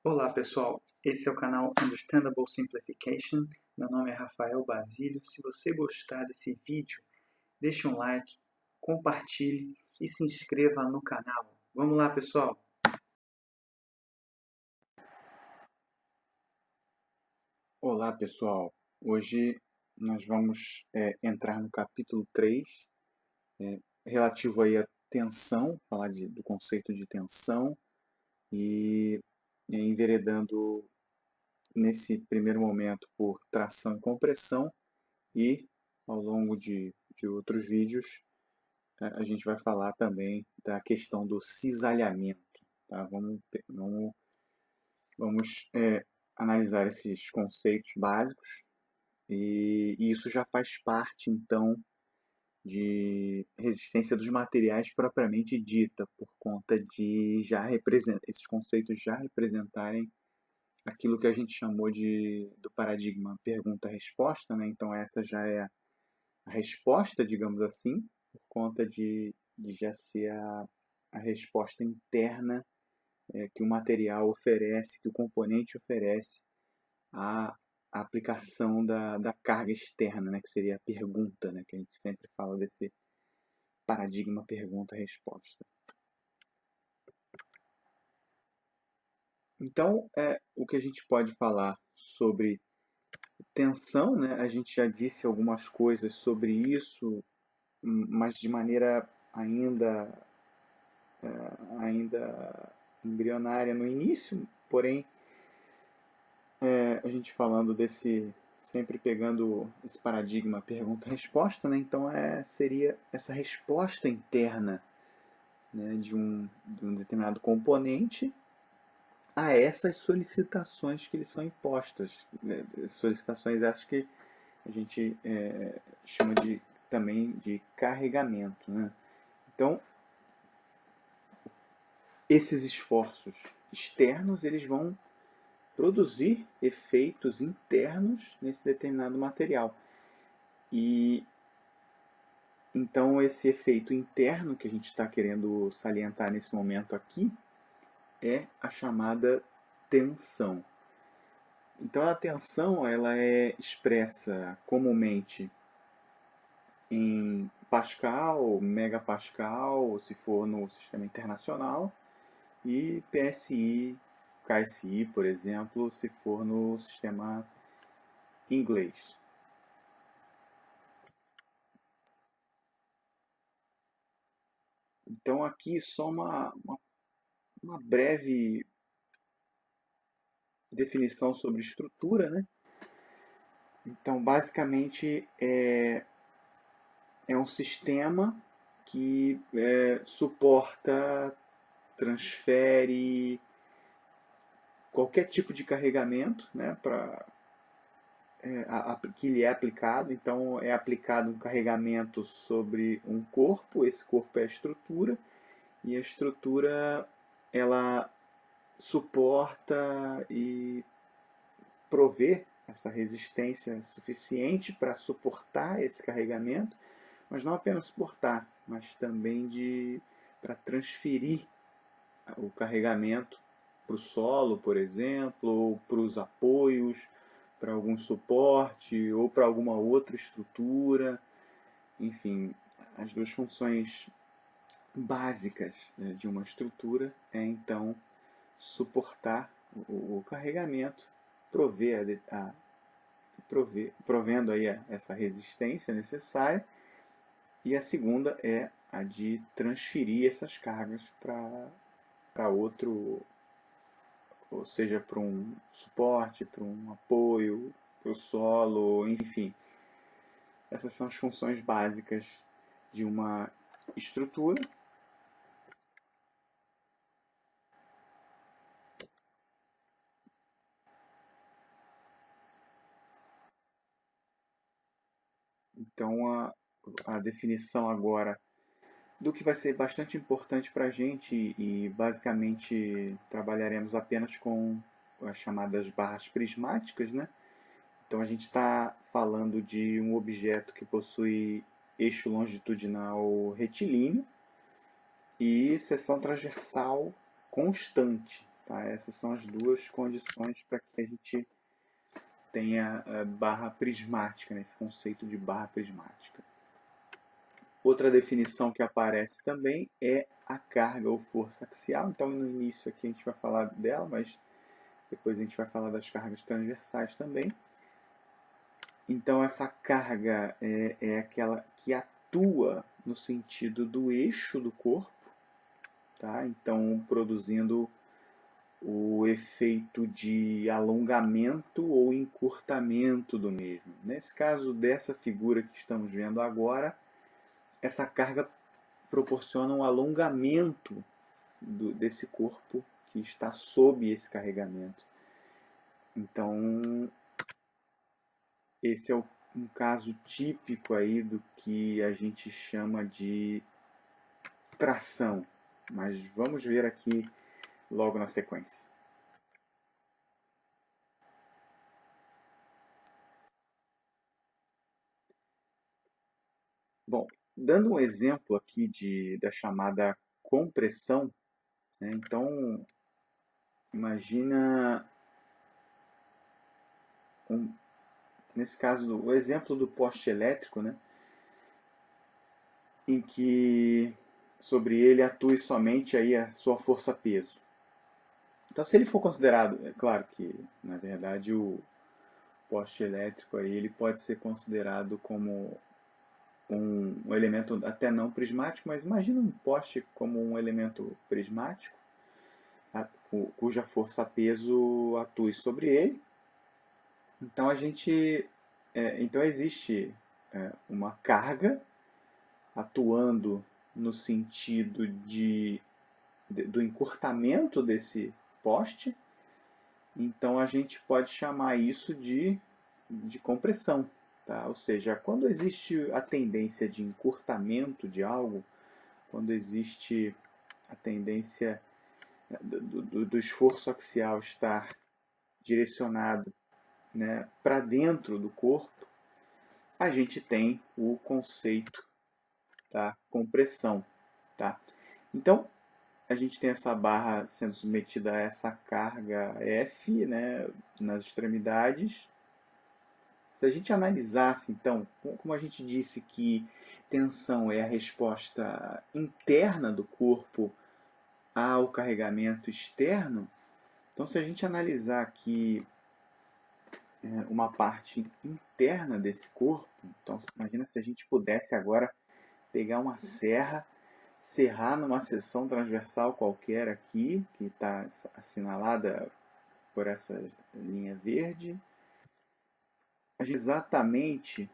Olá pessoal, esse é o canal Understandable Simplification. Meu nome é Rafael Basílio. Se você gostar desse vídeo, deixe um like, compartilhe e se inscreva no canal. Vamos lá pessoal! Olá pessoal, hoje nós vamos entrar no capítulo 3, relativo aí à tensão, falar do conceito de tensão e enveredando nesse primeiro momento por tração e compressão. E ao longo de outros vídeos, a gente vai falar também da questão do cisalhamento. Tá? Vamos analisar esses conceitos básicos e isso já faz parte, então, de resistência dos materiais propriamente dita, por conta de esses conceitos já representarem aquilo que a gente chamou do paradigma pergunta-resposta, né? Então essa já é a resposta, digamos assim, por conta de já ser a resposta interna que o material oferece, que o componente oferece à aplicação da carga externa, né, que seria a pergunta, né, que a gente sempre fala desse paradigma pergunta-resposta. Então, o que a gente pode falar sobre tensão, né, a gente já disse algumas coisas sobre isso, mas de maneira ainda embrionária no início, porém a gente falando sempre pegando esse paradigma pergunta-resposta, né? Então seria essa resposta interna, né, de um determinado componente a essas solicitações que lhe são impostas, né? Solicitações essas que a gente chama também de carregamento, né? Então, esses esforços externos eles vão produzir efeitos internos nesse determinado material. E então esse efeito interno que a gente está querendo salientar nesse momento aqui é a chamada tensão. Então a tensão ela é expressa comumente em Pascal, megapascal, se for no sistema internacional, e PSI, KSI, por exemplo, se for no sistema inglês. Então aqui só uma breve definição sobre estrutura, né? Então basicamente é um sistema que suporta, transfere qualquer tipo de carregamento, né, que lhe é aplicado. Então é aplicado um carregamento sobre um corpo, esse corpo é a estrutura, e a estrutura ela suporta e provê essa resistência suficiente para suportar esse carregamento, mas não apenas suportar, mas também para transferir o carregamento para o solo, por exemplo, ou para os apoios, para algum suporte ou para alguma outra estrutura. Enfim, as duas funções básicas, né, de uma estrutura é então suportar o carregamento, provendo aí essa resistência necessária, e a segunda é a de transferir essas cargas para outro, ou seja, para um suporte, para um apoio, para o solo, enfim. Essas são as funções básicas de uma estrutura. Então a definição agora do que vai ser bastante importante para a gente, e basicamente trabalharemos apenas com as chamadas barras prismáticas, né? Então a gente está falando de um objeto que possui eixo longitudinal retilíneo e seção transversal constante. Tá? Essas são as duas condições para que a gente tenha a barra prismática, nesse conceito de barra prismática. Outra definição que aparece também é a carga ou força axial. Então, no início aqui a gente vai falar dela, mas depois a gente vai falar das cargas transversais também. Então, essa carga é aquela que atua no sentido do eixo do corpo, tá? Então, produzindo o efeito de alongamento ou encurtamento do mesmo. Nesse caso dessa figura que estamos vendo agora, essa carga proporciona um alongamento desse corpo que está sob esse carregamento. Então, esse é um caso típico aí do que a gente chama de tração, mas vamos ver aqui logo na sequência. Bom, dando um exemplo aqui da chamada compressão, né? Então, imagina, nesse caso, o exemplo do poste elétrico, né? Em que sobre ele atue somente aí a sua força-peso. Então, se ele for considerado, é claro que, na verdade, o poste elétrico aí, ele pode ser considerado como um elemento até não prismático, mas imagina um poste como um elemento prismático, cuja força-peso atue sobre ele. Então então existe uma carga atuando no sentido do encurtamento desse poste. Então a gente pode chamar isso de compressão. Tá? Ou seja, quando existe a tendência de encurtamento de algo, quando existe a tendência do esforço axial estar direcionado, né, para dentro do corpo, a gente tem o conceito da compressão. Tá? Então, a gente tem essa barra sendo submetida a essa carga F, né, nas extremidades. Se a gente analisasse, então, como a gente disse que tensão é a resposta interna do corpo ao carregamento externo, então se a gente analisar aqui uma parte interna desse corpo, então imagina se a gente pudesse agora pegar uma serra, serrar numa seção transversal qualquer aqui, que está assinalada por essa linha verde. Exatamente,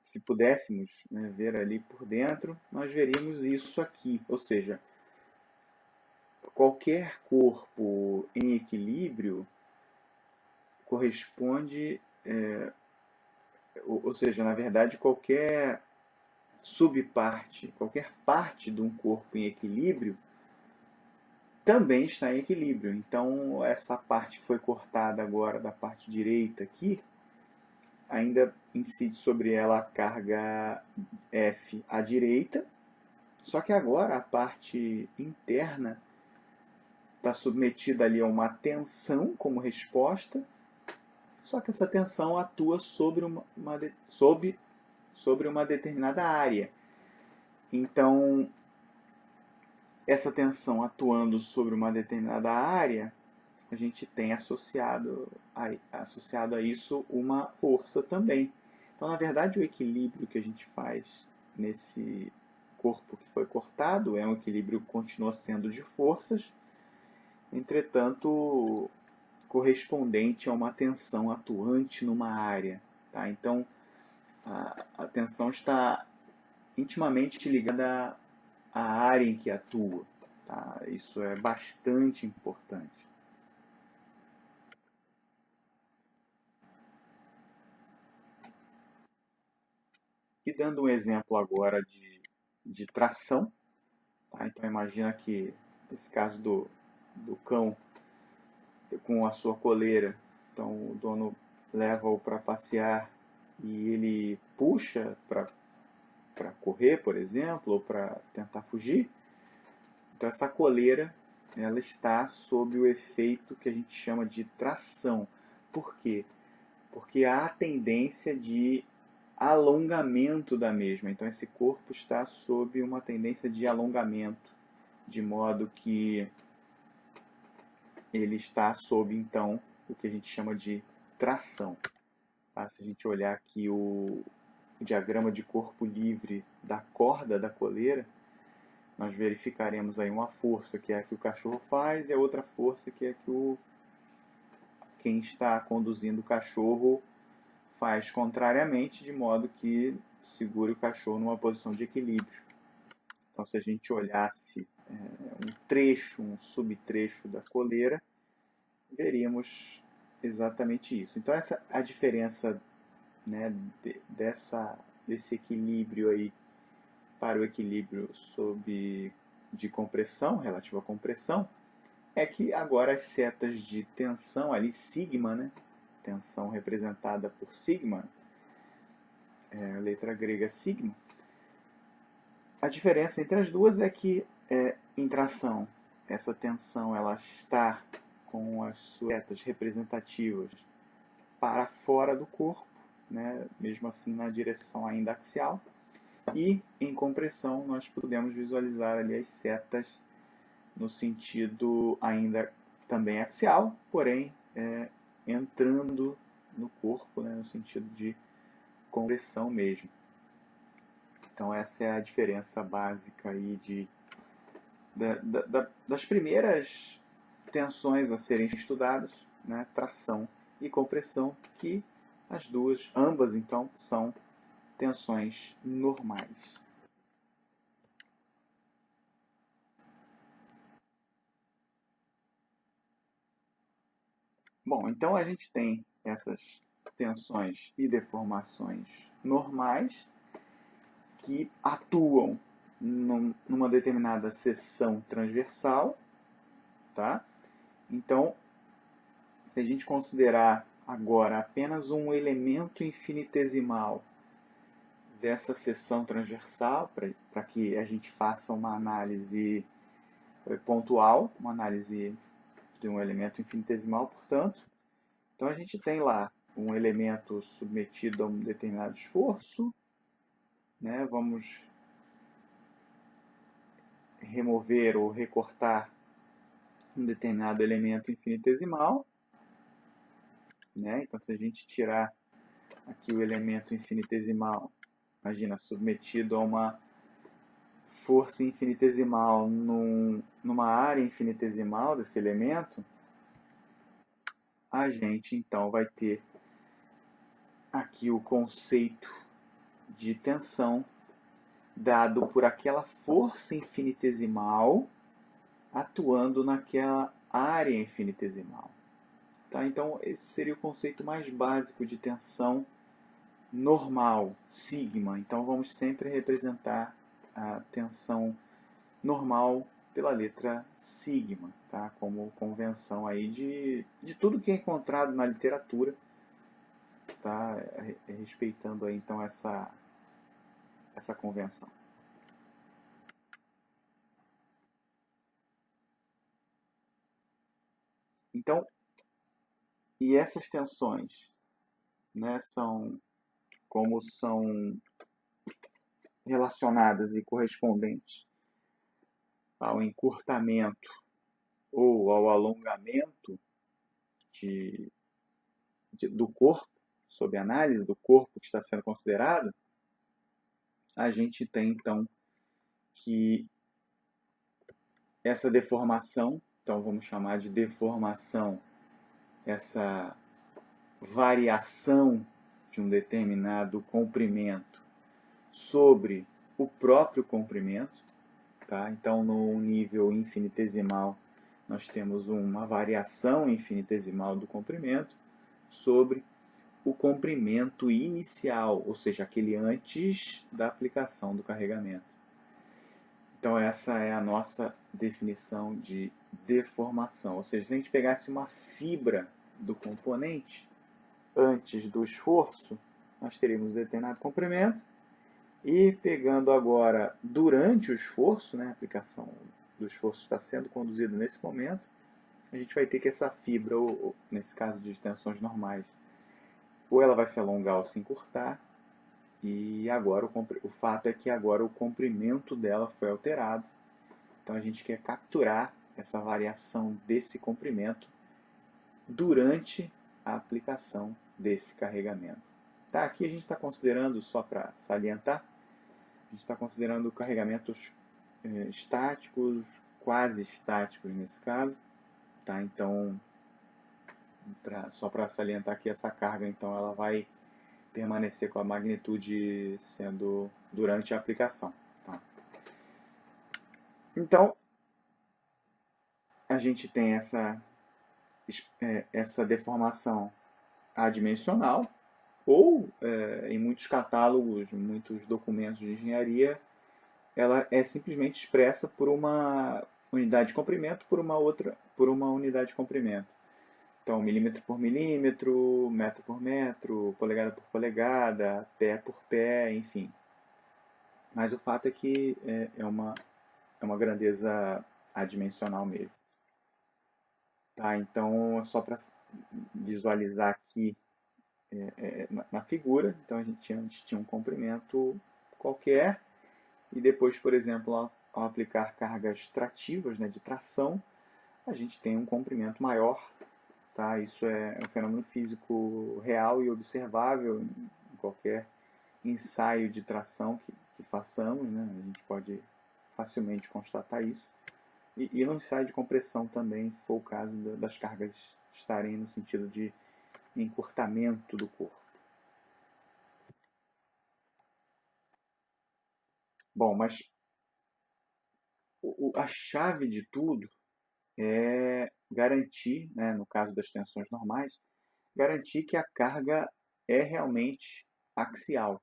se pudéssemos, né, ver ali por dentro, nós veríamos isso aqui. Ou seja, qualquer corpo em equilíbrio corresponde, ou seja, na verdade, qualquer subparte, qualquer parte de um corpo em equilíbrio também está em equilíbrio. Então, essa parte que foi cortada agora da parte direita aqui, ainda incide sobre ela a carga F à direita, só que agora a parte interna está submetida ali a uma tensão como resposta, só que essa tensão atua sobre uma determinada área. Então, essa tensão atuando sobre uma determinada área, a gente tem associado a isso uma força também. Então, na verdade, o equilíbrio que a gente faz nesse corpo que foi cortado é um equilíbrio que continua sendo de forças, entretanto, correspondente a uma tensão atuante numa área. Tá? Então, a tensão está intimamente ligada à área em que atua. Tá? Isso é bastante importante. E dando um exemplo agora de tração, tá? Então imagina que nesse caso do cão com a sua coleira, então o dono leva-o para passear e ele puxa para correr, por exemplo, ou para tentar fugir. Então essa coleira ela está sob o efeito que a gente chama de tração. Por quê? Porque há a tendência de alongamento da mesma. Então esse corpo está sob uma tendência de alongamento, de modo que ele está sob então o que a gente chama de tração. Tá? Se a gente olhar aqui o diagrama de corpo livre da corda da coleira, nós verificaremos aí uma força que é a que o cachorro faz e a outra força que é a que quem está conduzindo o cachorro faz contrariamente, de modo que segure o cachorro numa posição de equilíbrio. Então, se a gente olhasse um trecho, um subtrecho da coleira, veríamos exatamente isso. Então, essa a diferença, né, desse equilíbrio aí para o equilíbrio de compressão, relativo à compressão, é que agora as setas de tensão ali, sigma, né, tensão representada por sigma, a letra grega sigma, a diferença entre as duas é que em tração essa tensão ela está com as suas setas representativas para fora do corpo, né, mesmo assim na direção ainda axial, e em compressão nós podemos visualizar ali as setas no sentido ainda também axial, porém entrando no corpo, né, no sentido de compressão mesmo. Então essa é a diferença básica aí das primeiras tensões a serem estudadas, né, tração e compressão, que ambas então são tensões normais. Bom, então a gente tem essas tensões e deformações normais que atuam numa determinada seção transversal, tá? Então, se a gente considerar agora apenas um elemento infinitesimal dessa seção transversal, para que a gente faça uma análise pontual, uma análise de um elemento infinitesimal, portanto, então a gente tem lá um elemento submetido a um determinado esforço, né? Vamos remover ou recortar um determinado elemento infinitesimal, né? Então, se a gente tirar aqui o elemento infinitesimal, imagina, submetido a uma força infinitesimal numa área infinitesimal desse elemento, a gente então vai ter aqui o conceito de tensão dado por aquela força infinitesimal atuando naquela área infinitesimal. Tá? Então, esse seria o conceito mais básico de tensão normal, sigma. Então, vamos sempre representar a tensão normal pela letra sigma, tá? Como convenção aí de tudo que é encontrado na literatura, tá? Respeitando aí, então, essa convenção. Então, e essas tensões, né, são relacionadas e correspondentes ao encurtamento ou ao alongamento do corpo, sob análise do corpo que está sendo considerado, a gente tem então que essa deformação, então vamos chamar de deformação, essa variação de um determinado comprimento sobre o próprio comprimento, tá? Então no nível infinitesimal nós temos uma variação infinitesimal do comprimento sobre o comprimento inicial, ou seja, aquele antes da aplicação do carregamento. Então essa é a nossa definição de deformação, ou seja, se a gente pegasse uma fibra do componente antes do esforço, nós teríamos determinado comprimento, e pegando agora durante o esforço, né, a aplicação do esforço está sendo conduzido nesse momento, a gente vai ter que essa fibra, ou, nesse caso de tensões normais, ou ela vai se alongar ou se encurtar, e agora o fato é que agora o comprimento dela foi alterado. Então a gente quer capturar essa variação desse comprimento durante a aplicação desse carregamento. Tá, aqui a gente está considerando, só para salientar, a gente está considerando carregamentos estáticos, quase estáticos nesse caso. Tá? Então, só para salientar que essa carga então, ela vai permanecer com a magnitude sendo durante a aplicação. Tá? Então, a gente tem essa deformação adimensional, ou em muitos catálogos, muitos documentos de engenharia, ela é simplesmente expressa por uma unidade de comprimento por uma unidade de comprimento. Então, milímetro por milímetro, metro por metro, polegada por polegada, pé por pé, enfim. Mas o fato é que é uma grandeza adimensional mesmo. Tá, então, só para visualizar aqui na figura, então a gente antes tinha um comprimento qualquer, e depois, por exemplo, ao aplicar cargas trativas, né, de tração, a gente tem um comprimento maior. Tá? Isso é um fenômeno físico real e observável em qualquer ensaio de tração que façamos, né? A gente pode facilmente constatar isso. E no ensaio de compressão também, se for o caso das cargas estarem no sentido de encurtamento do corpo. Bom, mas a chave de tudo é garantir, né, no caso das tensões normais, garantir que a carga é realmente axial.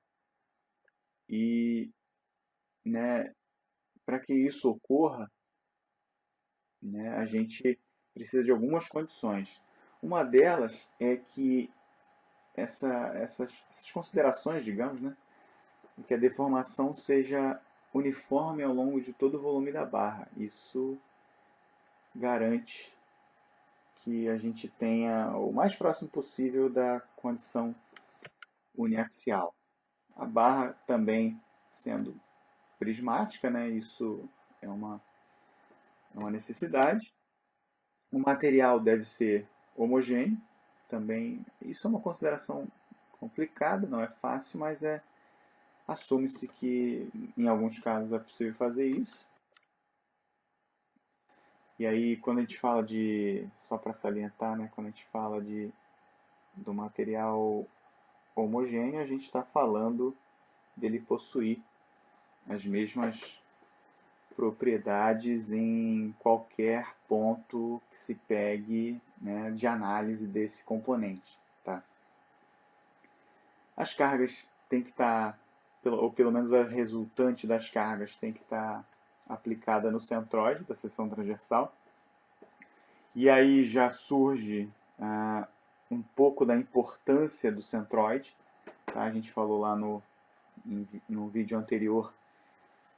E, né, para que isso ocorra, né, a gente precisa de algumas condições. Uma delas é que essas considerações, digamos, né, que a deformação seja uniforme ao longo de todo o volume da barra. Isso garante que a gente tenha o mais próximo possível da condição uniaxial. A barra também sendo prismática, né, isso é uma necessidade. O material deve ser homogêneo, também. Isso é uma consideração complicada, não é fácil, mas assume-se que em alguns casos é possível fazer isso. E aí, quando a gente fala só para salientar, né, quando a gente fala do material homogêneo, a gente está falando dele possuir as mesmas propriedades em qualquer ponto que se pegue, né, de análise desse componente. Tá? As cargas têm que estar, ou pelo menos a resultante das cargas tem que estar aplicada no centroide da seção transversal. E aí já surge um pouco da importância do centroide. Tá? A gente falou lá no vídeo anterior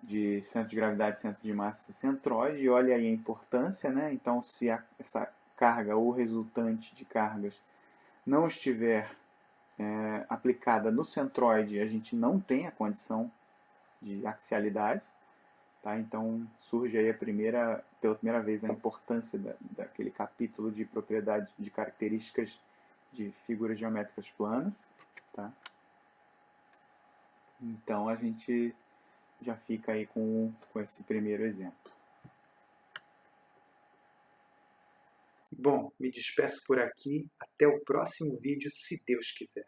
de centro de gravidade, centro de massa e centroide, e olha aí a importância, né? Então, se essa carga ou resultante de cargas não estiver aplicada no centroide, a gente não tem a condição de axialidade. Tá? Então, surge aí pela primeira vez a importância daquele capítulo de propriedade de características de figuras geométricas planas. Tá? Então, a gente já fica aí com esse primeiro exemplo. Bom, me despeço por aqui. Até o próximo vídeo, se Deus quiser.